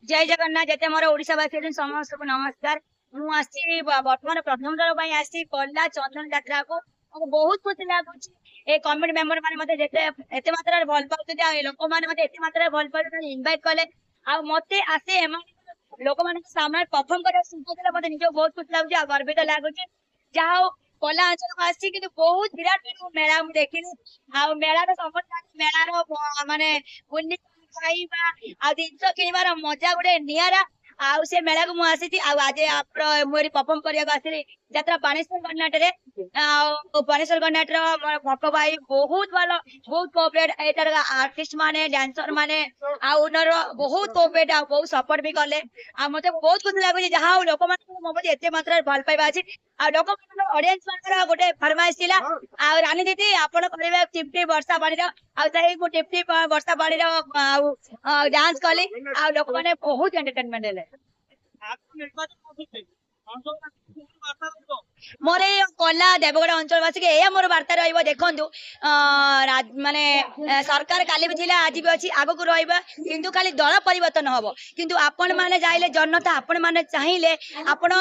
जय जगन्नाथ जते मोर ओडिशावासी समस्त को नमस्कार। मुझे बर्तमान प्रथम थर आसी कला चंदन यात्रा को बहुत खुशी लगुच। ए कमिटी मेंबर माने मते जेते एते मात्रा रे भल पाउते आ लोक माने मते एते मात्रा रे भल पाउते इनवाइट कले आ मते आसे एमा लोक माने सामने परफॉर्म करे सुनते देला मते निजो बहुत खुशी लागुच आ गर्वित लागुच। जहा कला अंचल को आसी कि बहुत विराट मेला मु देखिनी आ मेला रो समस्त मेला रो माने बुन्नी खाइबा आ जिनस किनिबार मजा गुटे नियारा आउ से मेला को मु आसी आज आप मोरी परफॉर्म करिया आसी यात्रा बाणेश्वर गणनाट रे बाणेश्वर गणनाट रो भट्ट भाई बहुत भलो बहुत कोऑपरेट एटार आर्टिस्ट माने डांसर माने आ ओनर बहुत कोऑपरेट आ बहुत सपोर्ट भी करले आ मते बहुत खुशी लागु जहा लोक माने मो प्रति एते मात्रा भल पाइबा अछि आ लोक माने ऑडियंस माने गोटे फरमाइश थिला आ रानी दीदी आपण करबे टिप्टी वर्षा पानी रो आ ताही को टिप्टी वर्षा पानी रो डांस कले आ लोक माने बहुत एंटरटेनमेंट ले मोर कला देवगढ़ अंचलवासी के या मोर वार्ता रहिबो देखंतु माने सरकार काली भी थिला आज भी अछि आगो को रहिबा किंतु खाली दल परिवर्तन हबो किंतु आपण माने जाइले जनता आपण माने चाहिले आपण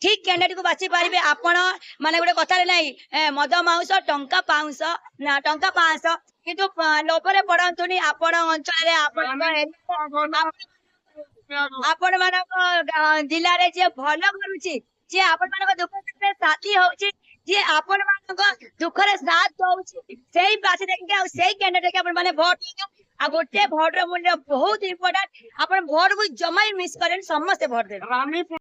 ठीक कैंडिडेट को बाछि पारिबे आपण माने गोटे कथा रे नाही मद माउस टंका पाउस ना टंका पाउस किंतु लोभरे पड़ंतुनी आपण अंचल रे आपण मानक जिल्ला रे जे भलो करूची जे आपण मानक दुख रे साथी होउची जे आपण मानक दुख रे साथ दोउची सेही पासे देखि आ सेही कैंडिडेट के आपण माने वोट दियो आ गोटे वोट रो मूल्य बहुत इंपोर्टेंट आपण वोट को जमाई मिस करेन समस्त वोट दे।